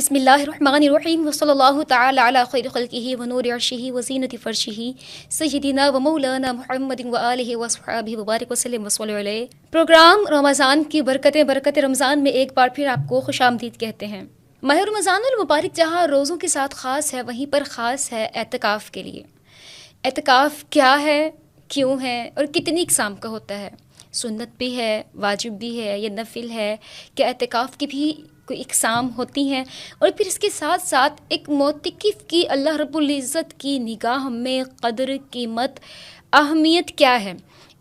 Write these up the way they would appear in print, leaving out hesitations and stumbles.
بسم اللہ الرحمن الرحیم وصلی اللہ تعالی علی خیر خلقہ ونور عرشہ وزینت فرشہ سیدنا و مولانا محمد و آلہ وصحبہ وبارک وسلم وصلی علیہ۔ پروگرام رمضان کی برکت رمضان میں ایک بار پھر آپ کو خوش آمدید کہتے ہیں۔ ماہ رمضان المبارک جہاں روزوں کے ساتھ خاص ہے، وہیں پر خاص ہے اعتکاف کے لیے۔ اعتکاف کیا ہے، کیوں ہے اور کتنی اقسام کا ہوتا ہے؟ سنت بھی ہے، واجب بھی ہے یا نفل ہے؟ کیا اعتکاف کی بھی کوئی اقسام ہوتی ہیں؟ اور پھر اس کے ساتھ ساتھ ایک معتکف کی اللہ رب العزت کی نگاہ میں قدر، قیمت، اہمیت کیا ہے؟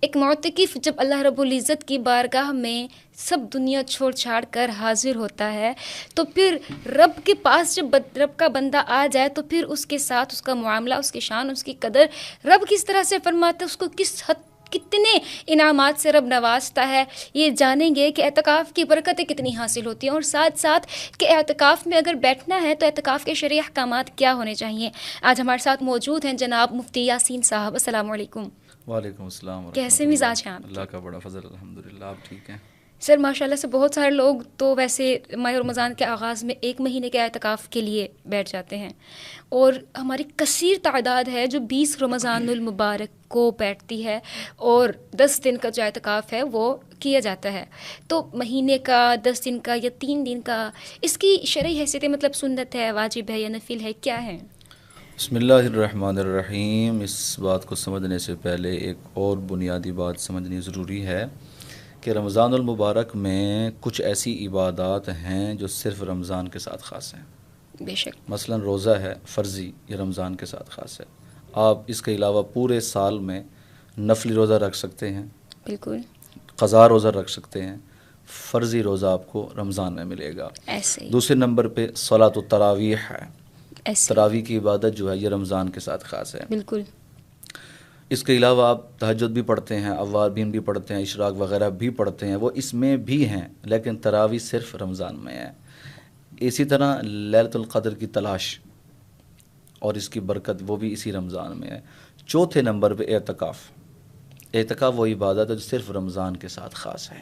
ایک معتکف جب اللہ رب العزت کی بارگاہ میں سب دنیا چھوڑ چھاڑ کر حاضر ہوتا ہے تو پھر رب کے پاس جب رب کا بندہ آ جائے تو پھر اس کے ساتھ اس کا معاملہ، اس کی شان، اس کی قدر رب کس طرح سے فرماتا ہے، اس کو کس حد کتنے انعامات سے رب نوازتا ہے، یہ جانیں گے کہ اعتکاف کی برکتیں کتنی حاصل ہوتی ہیں، اور ساتھ ساتھ کہ اعتکاف میں اگر بیٹھنا ہے تو اعتکاف کے شرعی احکامات کیا ہونے چاہیے۔ آج ہمارے ساتھ موجود ہیں جناب مفتی یاسین صاحب۔ السلام علیکم۔ وعلیکم السلام۔ کیسے مزاج ہیں آپ؟ اللہ کا بڑا فضل، الحمدللہ۔ آپ ٹھیک ہیں؟ سر ماشاء اللہ سے بہت سارے لوگ تو ویسے ماہ رمضان کے آغاز میں 1 مہینے کے اعتکاف کے لیے بیٹھ جاتے ہیں، اور ہماری کثیر تعداد ہے جو 20 رمضان المبارک کو بیٹھتی ہے اور 10 دن کا جو اعتکاف ہے وہ کیا جاتا ہے۔ تو مہینے کا، 10 دن کا یا 3 دن کا، اس کی شرعی حیثیت مطلب سنت ہے، واجب ہے یا نفل ہے، کیا ہے؟ بسم اللہ الرحمن الرحیم۔ اس بات کو سمجھنے سے پہلے ایک اور بنیادی بات سمجھنی ضروری ہے کہ رمضان المبارک میں کچھ ایسی عبادات ہیں جو صرف رمضان کے ساتھ خاص ہیں۔ بے شک۔ مثلا روزہ ہے فرضی، یہ رمضان کے ساتھ خاص ہے۔ آپ اس کے علاوہ پورے سال میں نفلی روزہ رکھ سکتے ہیں، بالکل، قضا روزہ رکھ سکتے ہیں، فرضی روزہ آپ کو رمضان میں ملے گا۔ ایسے ہی، دوسرے نمبر پہ صلاۃ التراویح ہے، ایسے تراویح کی عبادت جو ہے یہ رمضان کے ساتھ خاص ہے۔ بالکل، اس کے علاوہ آپ تہجد بھی پڑھتے ہیں، اوابین بھی پڑھتے ہیں، اشراق وغیرہ بھی پڑھتے ہیں، وہ اس میں بھی ہیں، لیکن تراویح صرف رمضان میں ہے۔ اسی طرح لیلۃ القدر کی تلاش اور اس کی برکت وہ بھی اسی رمضان میں ہے۔ چوتھے نمبر پہ اعتکاف۔ اعتکاف وہ عبادت ہے جو صرف رمضان کے ساتھ خاص ہے۔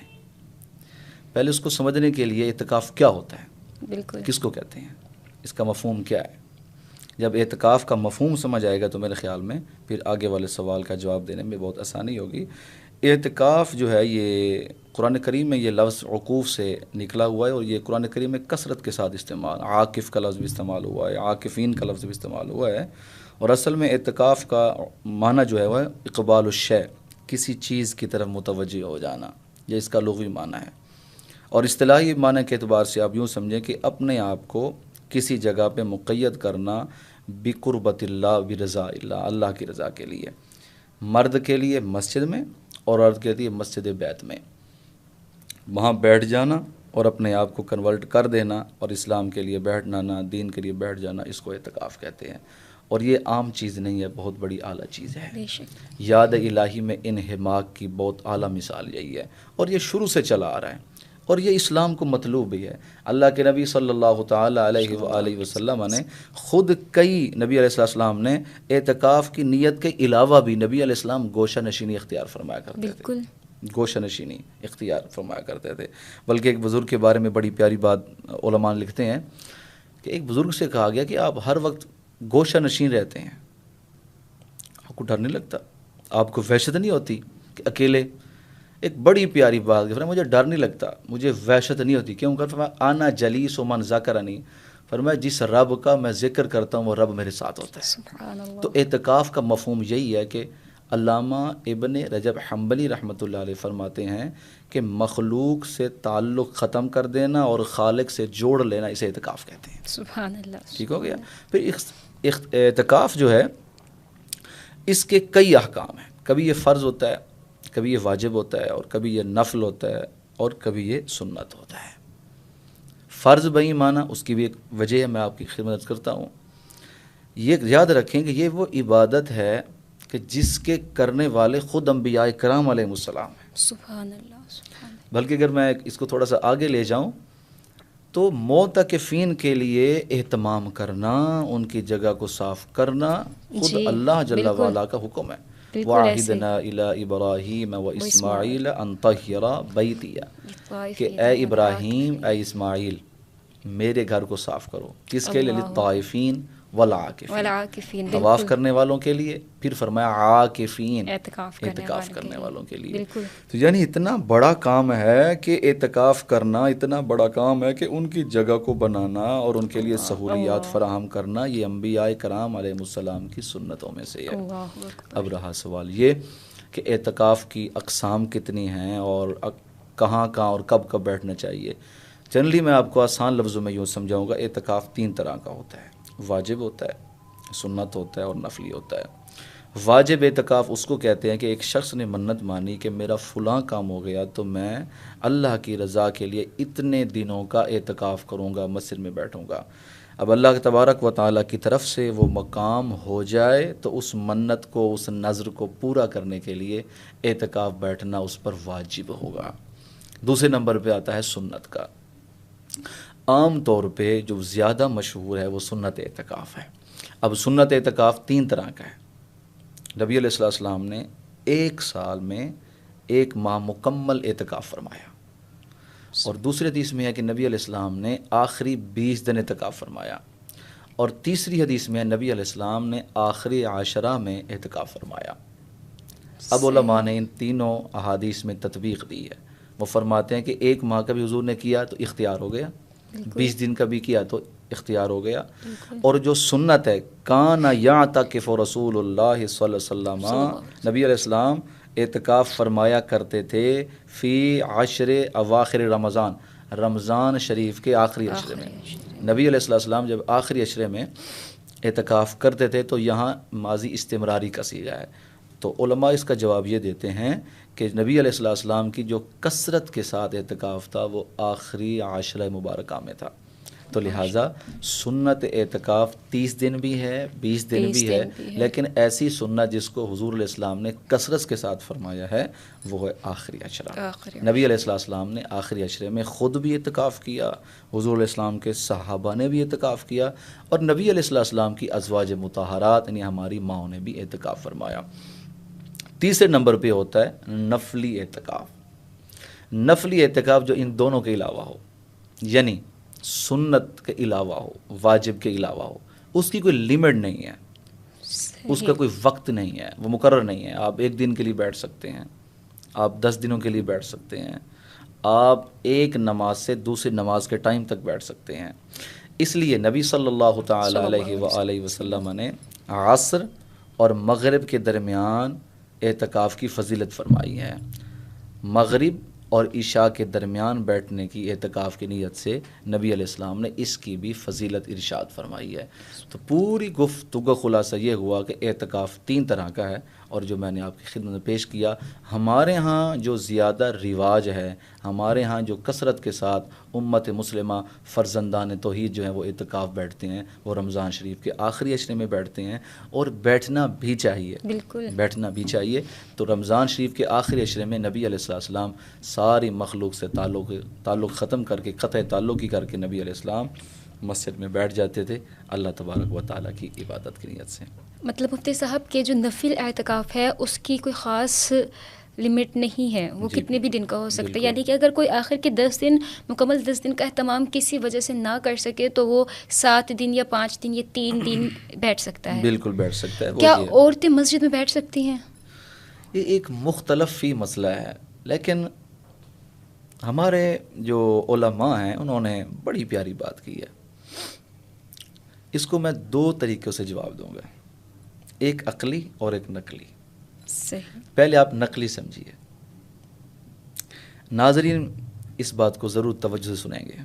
پہلے اس کو سمجھنے کے لیے اعتکاف کیا ہوتا ہے، بالکل، کس کو کہتے ہیں، اس کا مفہوم کیا ہے۔ جب اعتکاف کا مفہوم سمجھ آئے گا تو میرے خیال میں پھر آگے والے سوال کا جواب دینے میں بہت آسانی ہوگی۔ اعتکاف جو ہے یہ قرآن کریم میں یہ لفظ عقوف سے نکلا ہوا ہے، اور یہ قرآن کریم میں کثرت کے ساتھ استعمال، عاکف کا لفظ بھی استعمال ہوا ہے، عاکفین کا لفظ بھی استعمال ہوا ہے، اور اصل میں اعتکاف کا معنی جو ہے وہ اقبال الشیء، کسی چیز کی طرف متوجہ ہو جانا، یہ اس کا لغوی معنی ہے۔ اور اصطلاحی معنی کے اعتبار سے آپ یوں سمجھیں کہ اپنے آپ کو کسی جگہ پہ مقید کرنا بقربت اللہ، برضا اللہ، اللہ کی رضا کے لیے، مرد کے لیے مسجد میں اور عورت کے لیے مسجد بیت میں وہاں بیٹھ جانا اور اپنے آپ کو کنورٹ کر دینا، اور اسلام کے لیے بیٹھنا، نہ دین کے لیے بیٹھ جانا، اس کو اعتکاف کہتے ہیں۔ اور یہ عام چیز نہیں ہے، بہت بڑی اعلیٰ چیز ہے۔ بے شک، یاد الہی میں انہماک کی بہت اعلیٰ مثال یہی ہے، اور یہ شروع سے چلا آ رہا ہے، اور یہ اسلام کو مطلوب بھی ہے۔ اللہ کے نبی صلی اللہ تعالی علیہ وآلہ وسلم نے خود کئی نبی علیہ السلام نے اعتکاف کی نیت کے علاوہ بھی نبی علیہ السلام گوشہ نشینی اختیار فرمایا کرتے تھے، بالکل، گوشہ نشینی اختیار فرمایا کرتے تھے۔ بلکہ ایک بزرگ کے بارے میں بڑی پیاری بات علماء لکھتے ہیں کہ ایک بزرگ سے کہا گیا کہ آپ ہر وقت گوشہ نشین رہتے ہیں، آپ کو ڈر نہیں لگتا، آپ کو وحشت نہیں ہوتی کہ اکیلے؟ ایک بڑی پیاری بات کہ مجھے ڈر نہیں لگتا، مجھے وحشت نہیں ہوتی، کیوں؟ فرمایا آنا جلیس و من ذکرنی، فرمایا جس رب کا میں ذکر کرتا ہوں وہ رب میرے ساتھ ہوتا ہے۔ سبحان اللہ۔ تو اعتکاف کا مفہوم یہی ہے کہ علامہ ابن رجب حنبلی رحمۃ اللہ علیہ فرماتے ہیں کہ مخلوق سے تعلق ختم کر دینا اور خالق سے جوڑ لینا، اسے اعتکاف کہتے ہیں۔ سبحان اللہ۔ ٹھیک ہو گیا؟ پھر اعتکاف جو ہے اس کے کئی احکام ہیں، کبھی یہ فرض ہوتا ہے، کبھی یہ واجب ہوتا ہے، اور کبھی یہ نفل ہوتا ہے، اور کبھی یہ سنت ہوتا ہے۔ فرض بئی معنی اس کی بھی ایک وجہ ہے، میں آپ کی خدمت کرتا ہوں۔ یہ یاد رکھیں کہ یہ وہ عبادت ہے کہ جس کے کرنے والے خود انبیاء کرام علیہ السلام ہیں۔ سبحان اللہ، سبحان اللہ۔ بلکہ اگر میں اس کو تھوڑا سا آگے لے جاؤں تو معتکفین کے لیے اہتمام کرنا، ان کی جگہ کو صاف کرنا خود اللہ جل وعلا کا حکم ہے۔ وَعَهِدْنَا إِلَىٰ إِبْرَاهِيمَ وَإِسْمَاعِيلَ أَن طَهِّرَ بَيْتِيَ، کہ اے ابراہیم، اے اسماعیل، میرے گھر کو صاف کرو. کس کے لیے؟ للطائفین والعاکفین، والعاکفین، طواف کرنے والوں کے لیے. پھر فرمایا عاکفین، اعتکاف کرنے والوں کے لیے. بالکل. تو یعنی اتنا بڑا کام ہے کہ اعتکاف کرنا، اتنا بڑا کام ہے کہ ان کی جگہ کو بنانا اور ان کے لیے سہولیات فراہم کرنا، یہ انبیاء کرام علیہ السلام کی سنتوں میں سے ہے. اب رہا سوال یہ کہ اعتکاف کی اقسام کتنی ہیں اور کہاں اور کب بیٹھنا چاہیے. جنرلی میں آپ کو آسان لفظوں میں یوں سمجھاؤں گا، اعتکاف 3 طرح کا ہوتا ہے. واجب ہوتا ہے، سنت ہوتا ہے اور نفلی ہوتا ہے. واجب اعتکاف اس کو کہتے ہیں کہ ایک شخص نے منت مانی کہ میرا فلاں کام ہو گیا تو میں اللہ کی رضا کے لیے اتنے دنوں کا اعتکاف کروں گا، مسجد میں بیٹھوں گا. اب اللہ تبارک و تعالیٰ کی طرف سے وہ مقام ہو جائے تو اس منت کو، اس نذر کو پورا کرنے کے لیے اعتکاف بیٹھنا اس پر واجب ہوگا. دوسرے نمبر پہ آتا ہے سنت کا. عام طور پہ جو زیادہ مشہور ہے وہ سنت اعتکاف ہے. اب سنت اعتکاف 3 طرح کا ہے. نبی علیہ السلام نے 1 سال میں 1 ماہ مکمل اعتکاف فرمایا، اور دوسرے حدیث میں ہے کہ نبی علیہ السلام نے آخری 20 دن اعتکاف فرمایا، اور تیسری حدیث میں نبی علیہ السلام نے آخری عاشرہ میں اعتکاف فرمایا. اب علماء نے ان تینوں احادیث میں تطبیق دی ہے. وہ فرماتے ہیں کہ 1 ماہ کا بھی حضور نے کیا تو اختیار ہو گیا، 20 دن کا بھی کیا تو اختیار ہو گیا. اور جو سنت ہے، کان یعتکف رسول اللہ صلی اللہ علیہ وسلم، نبی علیہ السلام اعتکاف فرمایا کرتے تھے فی عشر اواخر رمضان، رمضان شریف کے آخری عشرے میں. نبی علیہ السلام جب آخری عشرے میں اعتکاف کرتے تھے تو یہاں ماضی استمراری کا صیغہ ہے. تو علماء اس کا جواب یہ دیتے ہیں کہ نبی علیہ السلام کی جو کثرت کے ساتھ اعتکاف تھا وہ آخری عاشرہ مبارکہ میں تھا. تو لہٰذا سنت اعتکاف 30 دن بھی ہے، 20 دن بھی ہے، لیکن ایسی سنت جس کو حضور علیہ السلام نے کثرت کے ساتھ فرمایا ہے وہ ہے آخری عشرہ. نبی علیہ السلام نے آخری عشرے میں خود بھی اعتکاف کیا، حضور علیہ السلام کے صحابہ نے بھی اعتکاف کیا، اور نبی علیہ السلام کی ازواج مطہرات یعنی ہماری ماؤں نے بھی اعتکاف فرمایا. تیسرے نمبر پہ ہوتا ہے نفلی اعتکاف. نفلی اعتکاف جو ان دونوں کے علاوہ ہو، یعنی سنت کے علاوہ ہو، واجب کے علاوہ ہو. اس کی کوئی لیمٹ نہیں ہے، اس کا کوئی وقت نہیں ہے، وہ مقرر نہیں ہے. آپ 1 دن کے لیے بیٹھ سکتے ہیں، آپ 10 دنوں کے لیے بیٹھ سکتے ہیں، آپ ایک نماز سے دوسری نماز کے ٹائم تک بیٹھ سکتے ہیں. اس لیے نبی صلی اللہ تعالی علیہ وآلہ وسلم نے عصر اور مغرب کے درمیان اعتکاف کی فضیلت فرمائی ہے. مغرب اور عشاء کے درمیان بیٹھنے کی اعتکاف کی نیت سے نبی علیہ السلام نے اس کی بھی فضیلت ارشاد فرمائی ہے. تو پوری گفتگو خلاصہ یہ ہوا کہ اعتکاف 3 طرح کا ہے، اور جو میں نے آپ کی خدمت میں پیش کیا، ہمارے ہاں جو زیادہ رواج ہے، ہمارے ہاں جو کثرت کے ساتھ امت مسلمہ فرزندان توحید جو ہیں وہ اعتکاف بیٹھتے ہیں، وہ رمضان شریف کے آخری عشرے میں بیٹھتے ہیں، اور بیٹھنا بھی چاہیے، بالکل بیٹھنا بھی چاہیے. تو رمضان شریف کے آخری عشرے میں نبی علیہ السلام ساری مخلوق سے تعلق ختم کر کے، قطع تعلق ہی کر کے نبی علیہ السلام مسجد میں بیٹھ جاتے تھے اللہ تبارک و تعالیٰ کی عبادت کی نیت سے. مطلب مفتی صاحب کے جو نفل اعتکاف ہے اس کی کوئی خاص لمٹ نہیں ہے، وہ کتنے بھی دن کا ہو سکتا ہے. یعنی کہ اگر کوئی آخر کے 10 دن مکمل 10 دن کا اہتمام کسی وجہ سے نہ کر سکے تو وہ 7 دن یا 5 دن یا 3 دن بیٹھ سکتا ہے. بالکل بیٹھ سکتا ہے. کیا عورتیں مسجد میں بیٹھ سکتی ہیں؟ یہ ایک مختلف فی مسئلہ ہے، لیکن ہمارے جو علماء ہیں انہوں نے بڑی پیاری بات کی ہے. اس کو میں 2 طریقوں سے جواب دوں گا، ایک عقلی اور ایک نقلی. صحیح. پہلے آپ نقلی سمجھیے. ناظرین اس بات کو ضرور توجہ سے سنیں گے.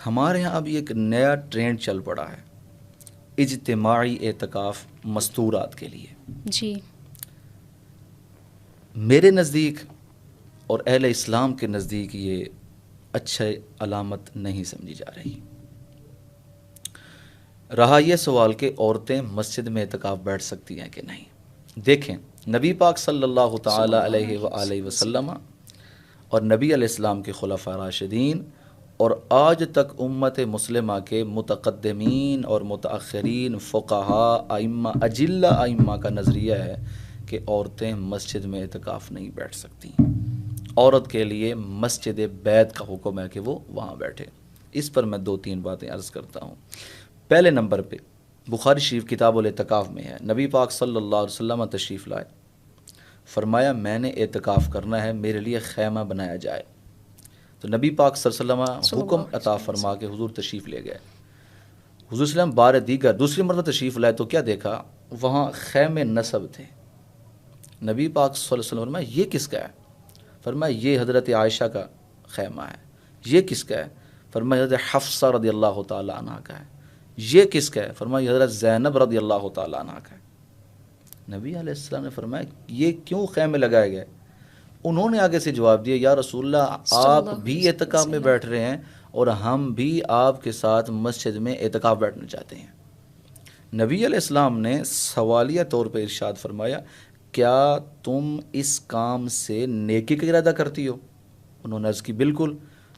ہمارے ہاں ابھی ایک نیا ٹرینڈ چل پڑا ہے اجتماعی اعتکاف مستورات کے لیے. جی. میرے نزدیک اور اہل اسلام کے نزدیک یہ اچھا علامت نہیں سمجھی جا رہی. رہا یہ سوال کہ عورتیں مسجد میں اعتکاف بیٹھ سکتی ہیں کہ نہیں. دیکھیں نبی پاک صلی اللہ تعالی علیہ وآلہ وسلم اور نبی علیہ السلام کے خلفاء راشدین اور آج تک امت مسلمہ کے متقدمین اور متأخرین فقہاء ائمہ اجلہ ائمہ کا نظریہ ہے کہ عورتیں مسجد میں اعتکاف نہیں بیٹھ سکتی. عورت کے لیے مسجد بیت کا حکم ہے کہ وہ وہاں بیٹھے. اس پر میں 2-3 باتیں عرض کرتا ہوں۔ پہلے نمبر پہ بخاری شریف کتاب الاعتکاف میں ہے، نبی پاک صلی اللہ علیہ وسلم تشریف لائے، فرمایا میں نے اعتکاف کرنا ہے، میرے لیے خیمہ بنایا جائے۔ تو نبی پاک صلی اللہ علیہ وسلم حکم عطا فرما کے حضور تشریف لے گئے۔ حضور صلی اللہ علیہ وسلم بار دیگر دوسری مرتبہ تشریف لائے تو کیا دیکھا، وہاں خیمے نصب تھے۔ نبی پاک صلی اللہ علیہ وسلم فرمایا یہ کس کا ہے؟ فرمایا یہ حضرت عائشہ کا خیمہ ہے۔ یہ کس کا ہے؟ فرمایا حضرت حفصہ رضی اللہ تعالی عنہ کا ہے۔ یہ کس کا ہے؟ فرمایا حضرت زینب رضی اللہ تعالی عنہ کا ہے۔ نبی علیہ السلام نے فرمایا یہ کیوں خیمے لگائے گئے؟ انہوں نے آگے سے جواب دیا، یا رسول اللہ آپ بھی اعتکاف میں بیٹھ رہے ہیں اور ہم بھی آپ کے ساتھ مسجد میں اعتکاف بیٹھنا چاہتے ہیں۔ نبی علیہ السلام نے سوالیہ طور پہ ارشاد فرمایا کیا تم اس کام سے نیکی کا ارادہ کرتی ہو؟ انہوں نے عرض کی بالکل۔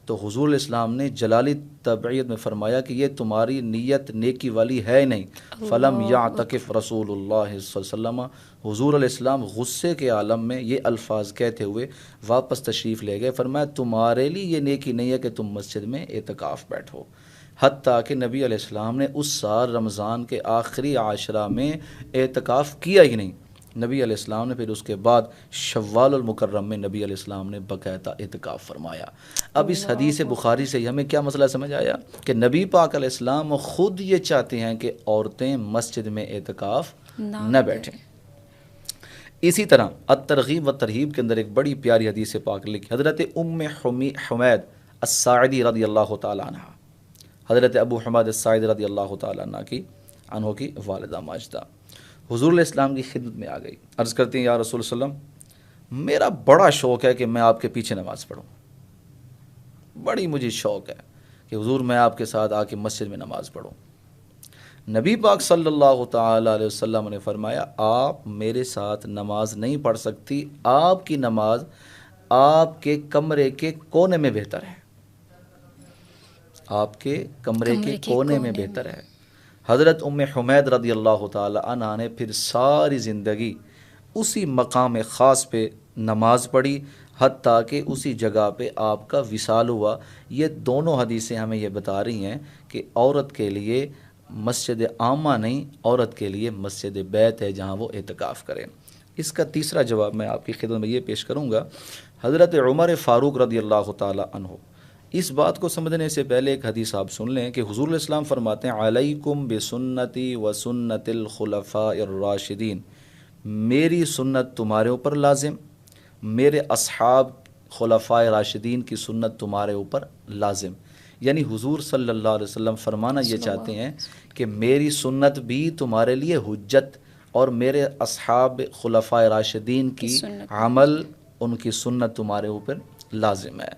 تو حضور علیہ السلام نے جلالی تبعیت میں فرمایا کہ یہ تمہاری نیت نیکی والی ہے نہیں۔ فلم یعتکف رسول اللہ صلی اللہ علیہ وسلم، حضور علیہ السلام غصے کے عالم میں یہ الفاظ کہتے ہوئے واپس تشریف لے گئے۔ فرمایا تمہارے لیے یہ نیکی نہیں ہے کہ تم مسجد میں اعتکاف بیٹھو۔ حتیٰ کہ نبی علیہ السلام نے اس سال رمضان کے آخری عاشرہ میں اعتکاف کیا ہی نہیں۔ نبی علیہ السلام نے پھر اس کے بعد شوال المکرم میں نبی علیہ السلام نے باقاعدہ اعتکاف فرمایا۔ اب اس حدیث بخاری سے ہمیں کیا مسئلہ سمجھ آیا کہ نبی پاک علیہ السلام خود یہ چاہتے ہیں کہ عورتیں مسجد میں اعتکاف نہ بیٹھیں۔ اسی طرح الترغیب و ترہیب کے اندر ایک بڑی پیاری حدیث پاک لکھی، حضرت ام حمید الساعدی رضی اللہ تعالی عنہ، حضرت ابو حمید الساعدی رضی اللہ تعالی عنہ کی والدہ ماجدہ حضور علیہ السلام کی خدمت میں آ گئی، عرض کرتی ہیں یا رسول اللہ علیہ وسلم میرا بڑا شوق ہے کہ میں آپ کے پیچھے نماز پڑھوں، بڑی مجھے شوق ہے کہ حضور میں آپ کے ساتھ آ کے مسجد میں نماز پڑھوں۔ نبی پاک صلی اللہ تعالی علیہ وسلم نے فرمایا آپ میرے ساتھ نماز نہیں پڑھ سکتی، آپ کی نماز آپ کے کمرے کے کونے میں بہتر ہے، آپ کے کمرے کے کونے میں بہتر ہے۔ حضرت ام حمید رضی اللہ تعالی عنہ نے پھر ساری زندگی اسی مقام خاص پہ نماز پڑھی حتیٰ کہ اسی جگہ پہ آپ کا وصال ہوا۔ یہ دونوں حدیثیں ہمیں یہ بتا رہی ہیں کہ عورت کے لیے مسجد عامہ نہیں، عورت کے لیے مسجد بیت ہے جہاں وہ اعتکاف کرے۔ اس کا تیسرا جواب میں آپ کی خدمت میں یہ پیش کروں گا، حضرت عمر فاروق رضی اللہ تعالی عنہ، اس بات کو سمجھنے سے پہلے ایک حدیث آپ سن لیں کہ حضور علیہ السلام فرماتے ہیں علیکم بسنتی و سنت الخلفاء الراشدین، میری سنت تمہارے اوپر لازم، میرے اصحاب خلفاء راشدین کی سنت تمہارے اوپر لازم۔ یعنی حضور صلی اللہ علیہ وسلم فرمانا یہ چاہتے ہیں کہ میری سنت بھی تمہارے لیے حجت اور میرے اصحاب خلفاء راشدین کی عمل، ان کی سنت تمہارے اوپر لازم ہے۔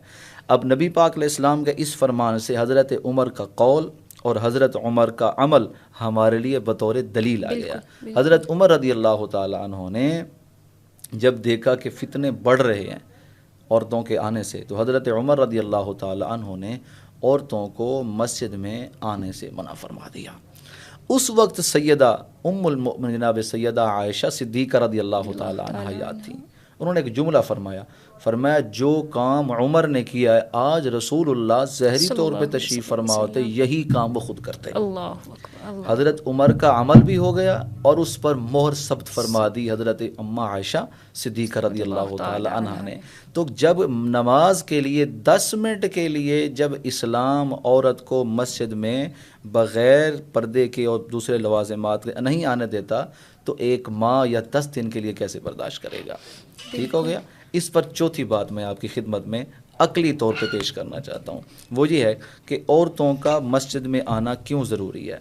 اب نبی پاک علیہ السلام کے اس فرمان سے حضرت عمر کا قول اور حضرت عمر کا عمل ہمارے لیے بطور دلیل آ گیا۔ حضرت عمر رضی اللہ تعالی عنہ نے جب دیکھا کہ فتنے بڑھ رہے ہیں عورتوں کے آنے سے، تو حضرت عمر رضی اللہ تعالی عنہ نے عورتوں کو مسجد میں آنے سے منع فرما دیا۔ اس وقت سیدہ ام المؤمنین جناب سیدہ عائشہ صدیقہ رضی اللہ تعالی عنہ حیات تھیں۔ انہوں نے ایک جملہ فرمایا جو کام عمر نے کیا ہے آج رسول اللہ ظاہری طور پہ تشریف فرما ہوتے یہی کام وہ خود کرتے ہیں۔ حضرت عمر کا عمل بھی ہو گیا اور اس پر مہر ثبت فرما دی حضرت اماں عائشہ صدیقہ رضی اللہ تعالی عنہا نے۔ تو جب نماز کے لیے 10 منٹ کے لیے جب اسلام عورت کو مسجد میں بغیر پردے کے اور دوسرے لوازمات کے نہیں آنے دیتا تو ایک ماہ یا 10 دن کے لیے کیسے برداشت کرے گا؟ ٹھیک ہو گیا۔ اس پر چوتھی بات میں آپ کی خدمت میں عقلی طور پہ پیش کرنا چاہتا ہوں، وہ یہ ہے کہ عورتوں کا مسجد میں آنا کیوں ضروری ہے،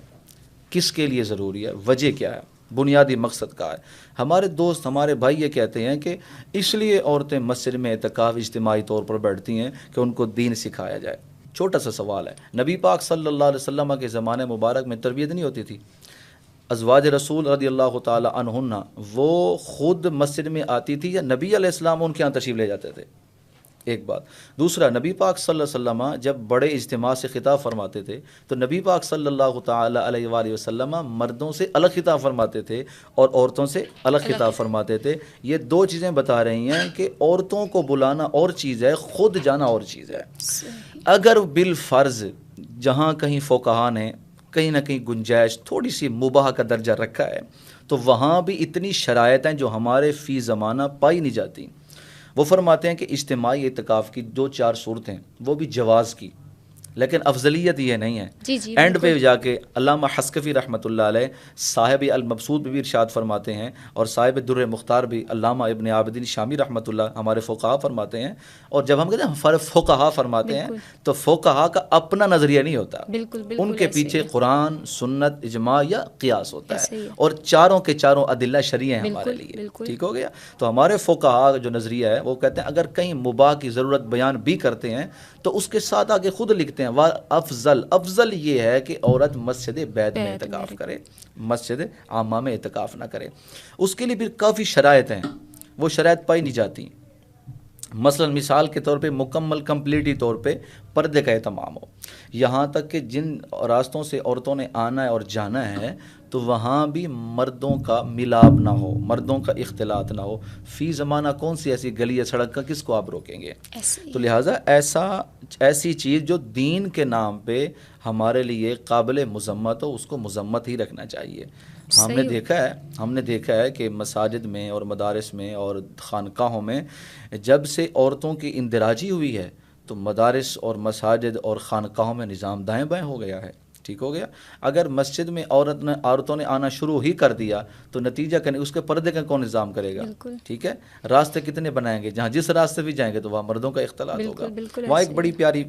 کس کے لیے ضروری ہے، وجہ کیا ہے، بنیادی مقصد کا ہے۔ ہمارے دوست ہمارے بھائی یہ کہتے ہیں کہ اس لیے عورتیں مسجد میں اعتکاف اجتماعی طور پر بیٹھتی ہیں کہ ان کو دین سکھایا جائے۔ چھوٹا سا سوال ہے، نبی پاک صلی اللہ علیہ وسلم کے زمانے مبارک میں تربیت نہیں ہوتی تھی؟ ازواج رسول رضی اللہ تعالی عنہن وہ خود مسجد میں آتی تھی یا نبی علیہ السلام ان کے یہاں تشریف لے جاتے تھے؟ ایک بات۔ دوسرا، نبی پاک صلی اللہ علیہ وسلم جب بڑے اجتماع سے خطاب فرماتے تھے تو نبی پاک صلی اللہ تعالی علیہ وآلہ وسلم مردوں سے الگ خطاب فرماتے تھے اور عورتوں سے الگ خطاب فرماتے تھے۔ یہ دو چیزیں بتا رہی ہیں کہ عورتوں کو بلانا اور چیز ہے، خود جانا اور چیز ہے۔ اگر بالفرض جہاں کہیں فقہا نے کہیں نہ کہیں گنجائش تھوڑی سی مباح کا درجہ رکھا ہے تو وہاں بھی اتنی شرائط ہیں جو ہمارے فی زمانہ پائی نہیں جاتی. وہ فرماتے ہیں کہ اجتماعی اعتکاف کی 2-4 صورتیں وہ بھی جواز کی، لیکن افضلیت یہ نہیں ہے. جی جی اینڈ بالکل. پہ جا کے علامہ حسکفی رحمۃ اللہ علیہ صاحب المبسوط بھی ارشاد فرماتے ہیں، اور صاحب در مختار بھی علامہ ابن عابدین شامی رحمۃ اللہ ہمارے فقہا فرماتے ہیں. اور جب ہم کہتے ہیں فقہا فرماتے ہیں بالکل. تو فقہا کا اپنا نظریہ نہیں ہوتا، بالکل بالکل ان کے ایسے ہی پیچھے ہے. قرآن، سنت، اجماع یا قیاس ہوتا ایسے ہی ہے، ہے. اور چاروں کے چاروں ادلہ شرعی ہیں ہمارے بالکل لیے. بالکل. ٹھیک ہو گیا. تو ہمارے فقہا جو نظریہ ہے وہ کہتے ہیں اگر کہیں مباح کی ضرورت بیان بھی کرتے ہیں تو اس کے ساتھ آگے خود لکھتے ہیں افضل یہ ہے کہ عورت مسجد بیت میں اعتکاف کرے، مسجد عامہ میں اعتکاف نہ کرے. اس کے لیے بھی کافی شرائط ہیں، وہ شرائط پائی نہیں جاتی. مثلا مثال کے طور پہ مکمل کمپلیٹی طور پہ پردے کا اہتمام ہو، یہاں تک کہ جن راستوں سے عورتوں نے آنا ہے اور جانا ہے تو وہاں بھی مردوں کا ملاپ نہ ہو، مردوں کا اختلاط نہ ہو. فی زمانہ کون سی ایسی گلی یا سڑک کا کس کو آپ روکیں گے؟ تو لہٰذا ایسی چیز جو دین کے نام پہ ہمارے لیے قابل مذمت ہو اس کو مذمت ہی رکھنا چاہیے. ہم نے دیکھا ہے کہ مساجد میں اور مدارس میں اور خانقاہوں میں جب سے عورتوں کی اندراجی ہوئی ہے تو مدارس اور مساجد اور خانقاہوں میں نظام دائیں بائیں ہو گیا ہے. ٹھیک ہو گیا. اگر مسجد میں عورتوں نے آنا شروع ہی کر دیا تو نتیجہ اس کے پردے کا کون نظام کرے گا؟ ٹھیک ہے. راستے کتنے بنائیں گے؟ جہاں جس راستے بھی جائیں گے تو وہاں مردوں کا اختلاط ہوگا. وہاں ایک بڑی پیاری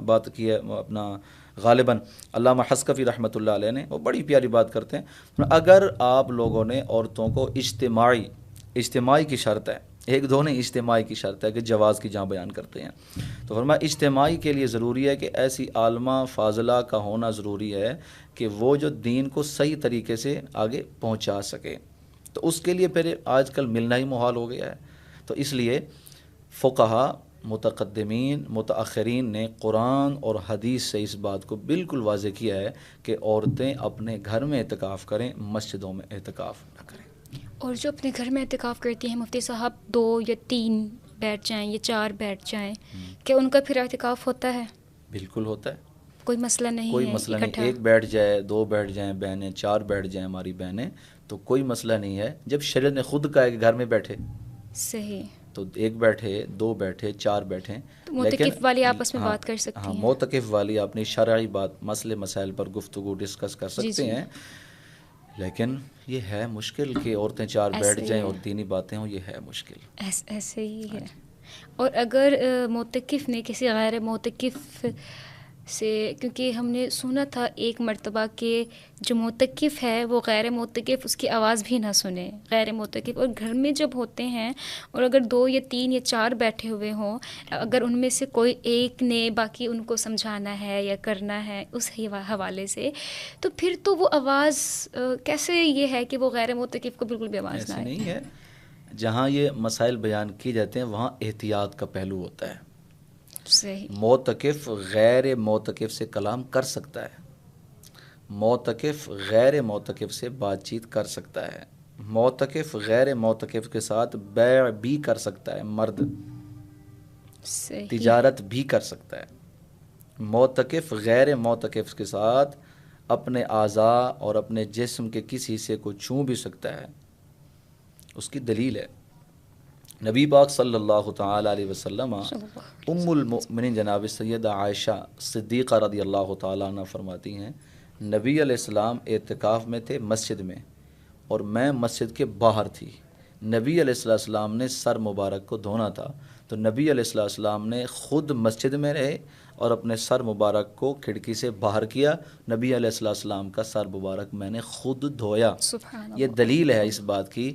بات کی ہے اپنا غالباً علامہ حسکفی رحمۃ اللہ علیہ نے، وہ بڑی پیاری بات کرتے ہیں. اگر آپ لوگوں نے عورتوں کو اجتماعی کی شرط ہے، ایک دو نہیں، اجتماعی کی شرط ہے کہ جواز کی جہاں بیان کرتے ہیں تو فرمایا اجتماعی کے لیے ضروری ہے کہ ایسی عالمہ فاضلہ کا ہونا ضروری ہے کہ وہ جو دین کو صحیح طریقے سے آگے پہنچا سکے. تو اس کے لیے پھر آج کل ملنا ہی محال ہو گیا ہے. تو اس لیے فقہا، متقدمین، متاخرین نے قرآن اور حدیث سے اس بات کو بالکل واضح کیا ہے کہ عورتیں اپنے گھر میں اعتکاف کریں، مسجدوں میں اعتکاف نہ کریں. اور جو اپنے گھر میں اعتکاف کرتی ہیں مفتی صاحب 2 یا 3 بیٹھ جائیں یا 4 بیٹھ جائیں، کیا ان کا پھر اعتکاف ہوتا ہے؟ بالکل ہوتا ہے، کوئی مسئلہ نہیں ہے. کوئی مسئلہ نہیں. 1 بیٹھ جائے، 2 بیٹھ جائیں بہنیں، 4 بیٹھ جائیں ہماری بہنیں، تو کوئی مسئلہ نہیں ہے. جب شریعت نے خود کہا ہے کہ گھر میں بیٹھے صحیح، تو 1 بیٹھے، 2 بیٹھے، 4 بیٹھیں. معتکف والی آپس میں بات کر سکتی ہیں. معتکف والی اپنی شرعی بات، مسائل پر گفتگو ڈسکس کر سکتے ہیں. لیکن یہ ہے مشکل کہ عورتیں 4 بیٹھ جائیں اور دینی باتیں ہوں، یہ ہے مشکل. ایسے ہی ہے. اور اگر معتکف نے کسی غیر معتکف سے، کیونکہ ہم نے سنا تھا ایک مرتبہ کہ جو معتکف ہے وہ غیر معتکف اس کی آواز بھی نہ سنے، غیر معتکف. اور گھر میں جب ہوتے ہیں اور اگر 2 یا 3 یا 4 بیٹھے ہوئے ہوں، اگر ان میں سے کوئی ایک نے باقی ان کو سمجھانا ہے یا کرنا ہے اس حوالے سے، تو پھر تو وہ آواز کیسے یہ ہے کہ وہ غیر معتکف کو بالکل بھی آواز نہ آئے؟ نہیں ہے. جہاں یہ مسائل بیان کیے جاتے ہیں وہاں احتیاط کا پہلو ہوتا ہے. صحیح. معتکف غیر معتکف سے کلام کر سکتا ہے، معتکف غیر معتکف سے بات چیت کر سکتا ہے، معتکف غیر معتکف کے ساتھ بیع بھی کر سکتا ہے، مرد صحیح. تجارت بھی کر سکتا ہے. معتکف غیر معتکف کے ساتھ اپنے اعضاء اور اپنے جسم کے کسی حصے کو چھو بھی سکتا ہے. اس کی دلیل ہے نبی پاک صلی اللہ تعالی علیہ وسلم ام المؤمنین جناب سیدہ عائشہ صدیقہ رضی اللہ تعالیٰ عنہ فرماتی ہیں نبی علیہ السلام اعتکاف میں تھے مسجد میں اور میں مسجد کے باہر تھی. نبی علیہ السلام نے سر مبارک کو دھونا تھا تو نبی علیہ السلام نے خود مسجد میں رہے اور اپنے سر مبارک کو کھڑکی سے باہر کیا. نبی علیہ السلام کا سر مبارک میں نے خود دھویا. یہ دلیل ہے اس بات کی.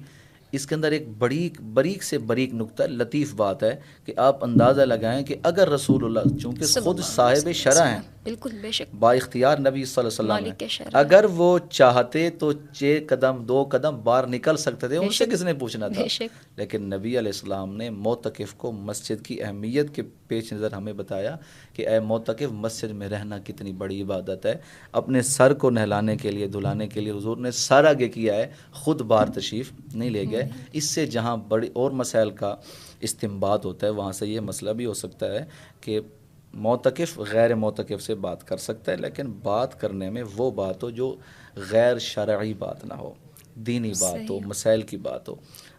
اس کے اندر ایک بریک سے بریک نقطہ لطیف بات ہے کہ آپ اندازہ لگائیں کہ اگر رسول اللہ چونکہ خود صاحب شرع ہیں، بالکل بے شک با اختیار نبی صلی اللہ علیہ وسلم ہیں، اگر وہ چاہتے تو 6 قدم 2 قدم باہر نکل سکتے تھے، ان سے کس نے پوچھنا تھا. لیکن نبی علیہ السلام نے معتکف کو مسجد کی اہمیت کے پیش نظر ہمیں بتایا کہ اے معتکف مسجد میں رہنا کتنی بڑی عبادت ہے. اپنے سر کو نہلانے کے لیے دھلانے کے لیے حضور نے سر آگے کیا ہے، خود باہر تشریف نہیں لے گئے. اس سے جہاں بڑی اور مسائل کا استنباط ہوتا ہے وہاں سے یہ مسئلہ بھی ہو سکتا ہے کہ معتکف غیر معتکف سے بات کر سکتا ہے، لیکن بات کرنے میں وہ بات ہو جو غیر شرعی بات نہ ہو، دینی بات ہو، مسائل کی بات ہو۔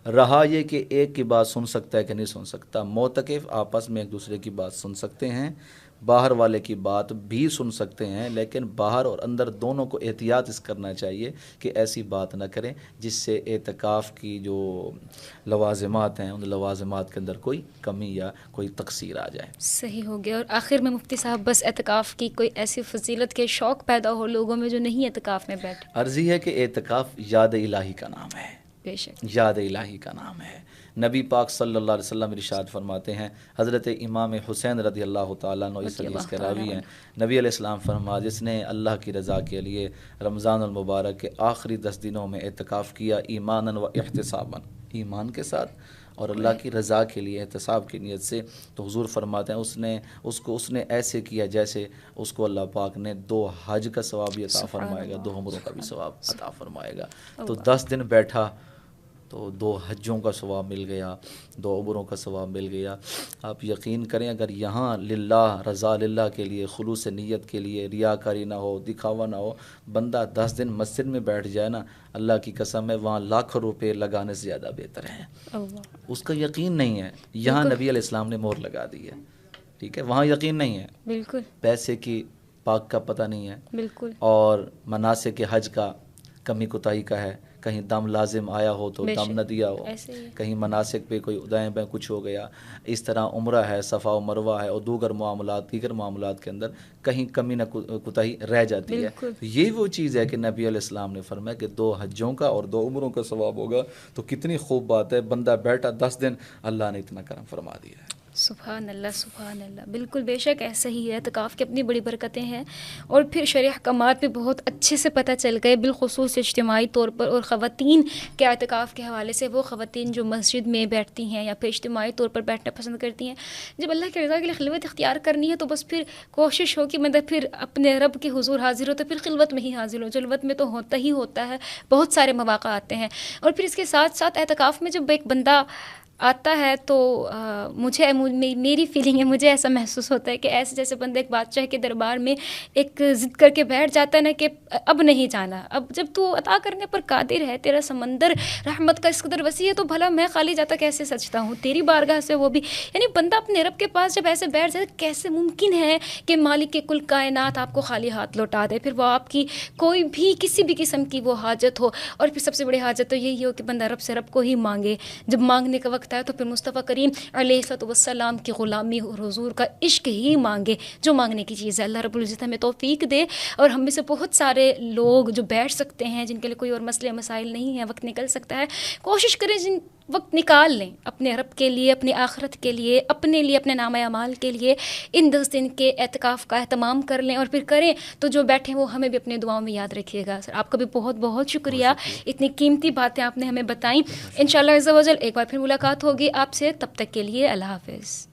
رہا یہ کہ ایک کی بات سن سکتا ہے کہ نہیں سن سکتا، معتکف آپس میں ایک دوسرے کی بات سن سکتے ہیں، باہر والے کی بات بھی سن سکتے ہیں، لیکن باہر اور اندر دونوں کو احتیاط اس کرنا چاہیے کہ ایسی بات نہ کریں جس سے اعتکاف کی جو لوازمات ہیں ان لوازمات کے اندر کوئی کمی یا کوئی تقصیر آ جائے۔ صحیح ہو گیا۔ اور آخر میں مفتی صاحب بس اعتکاف کی کوئی ایسی فضیلت کے شوق پیدا ہو لوگوں میں جو نہیں اعتکاف میں بیٹھے؟ عرض یہ ہے کہ اعتکاف یاد الہی کا نام ہے، بے شک یاد الہی کا نام ہے۔ نبی پاک صلی اللہ علیہ وسلم ارشاد فرماتے ہیں، حضرت امام حسین رضی اللہ تعالیٰ عنہ اس حدیث کے راوی ہیں، نبی علیہ السلام فرما جس نے اللہ کی رضا کے لیے رمضان المبارک کے آخری 10 دنوں میں اعتکاف کیا ایمانا و احتسابا، ایمان کے ساتھ اور اللہ کی رضا کے لیے احتساب کی نیت سے، تو حضور فرماتے ہیں اس نے ایسے کیا جیسے اس کو اللہ پاک نے 2 حج کا ثواب بھی عطا فرمائے گا، 2 عمروں کا بھی ثواب عطا فرمائے گا۔ تو 10 دن بیٹھا تو 2 حجوں کا ثواب مل گیا، 2 عمروں کا ثواب مل گیا۔ آپ یقین کریں اگر یہاں للہ، رضا للہ کے لیے، خلوص نیت کے لیے، ریاکاری نہ ہو، دکھاوا نہ ہو، بندہ 10 دن مسجد میں بیٹھ جائے نا، اللہ کی قسم ہے وہاں لاکھوں روپے لگانے سے زیادہ بہتر ہے۔ اس کا یقین نہیں ہے، یہاں نبی علیہ السلام نے مہر لگا دی ہے، ٹھیک ہے، وہاں یقین نہیں ہے، بالکل پیسے کی پاک کا پتہ نہیں ہے، بالکل، اور مناسک حج کا کمی کوتاہی کا ہے، کہیں دم لازم آیا ہو تو دم نہ دیا ہو، کہیں مناسک پہ کوئی دائیں بائیں کچھ ہو گیا، اس طرح عمرہ ہے، صفا و مروہ ہے، اور دیگر معاملات کے اندر کہیں کمی نہ کوتاہی رہ جاتی ہے۔ تو یہ وہ چیز ہے کہ نبی علیہ السلام نے فرمایا کہ 2 حجوں کا اور 2 عمروں کا ثواب ہوگا، تو کتنی خوب بات ہے، بندہ بیٹھا 10 دن، اللہ نے اتنا کرم فرما دیا ہے۔ سبحان اللہ سبحان اللہ، بالکل بے شک ایسا ہی ہے، اعتکاف کی اپنی بڑی برکتیں ہیں، اور پھر شرعی احکامات بھی بہت اچھے سے پتہ چل گئے، بالخصوص اجتماعی طور پر، اور خواتین کے اعتکاف کے حوالے سے، وہ خواتین جو مسجد میں بیٹھتی ہیں یا پھر اجتماعی طور پر بیٹھنا پسند کرتی ہیں، جب اللہ کی رضا کے لیے خلوت اختیار کرنی ہے تو بس پھر کوشش ہو کہ مطلب پھر اپنے رب کے حضور حاضر ہو تو پھر خلوت میں ہی حاضر ہو، جلوت میں تو ہوتا ہی ہوتا ہے، بہت سارے مواقع آتے ہیں۔ اور پھر اس کے ساتھ ساتھ اعتکاف میں جب ایک بندہ آتا ہے تو میری فیلنگ ہے، مجھے ایسا محسوس ہوتا ہے کہ ایسے جیسے بندہ ایک بادشاہ کے دربار میں ایک ضد کر کے بیٹھ جاتا ہے نا کہ اب نہیں جانا، اب جب تو عطا کرنے پر قادر ہے، تیرا سمندر رحمت کا اس قدر وسیع ہے، تو بھلا میں خالی جاتا کیسے سجتا ہوں تیری بارگاہ سے، وہ بھی یعنی بندہ اپنے رب کے پاس جب ایسے بیٹھ جائے، کیسے ممکن ہے کہ مالک کے کل کائنات آپ کو خالی ہاتھ لوٹا دے، پھر وہ آپ کی کوئی بھی کسی بھی قسم کی وہ حاجت ہو، اور پھر سب سے بڑی حاجت تو یہی ہو کہ بندہ رب سے رب کو ہی مانگے، جب مانگنے کا وقت ہے تو پھر مصطفیٰ کریم علیہ الصلوۃ والسلام کی غلامی اور حضور کا عشق ہی مانگے، جو مانگنے کی چیز ہے۔ اللہ رب العزت ہمیں توفیق دے، اور ہم میں سے بہت سارے لوگ جو بیٹھ سکتے ہیں، جن کے لیے کوئی اور مسئلے مسائل نہیں ہیں، وقت نکل سکتا ہے، کوشش کریں وقت نکال لیں اپنے رب کے لیے، اپنی آخرت کے لیے، اپنے لیے، اپنے نامہ اعمال کے لیے، ان 10 دن کے اعتکاف کا اہتمام کر لیں، اور پھر کریں تو جو بیٹھیں وہ ہمیں بھی اپنے دعاؤں میں یاد رکھیے گا۔ سر آپ کا بھی بہت بہت شکریہ، اتنی قیمتی باتیں آپ نے ہمیں بتائیں۔ انشاءاللہ عز و جل ایک بار پھر ملاقات ہوگی آپ سے، تب تک کے لیے اللہ حافظ۔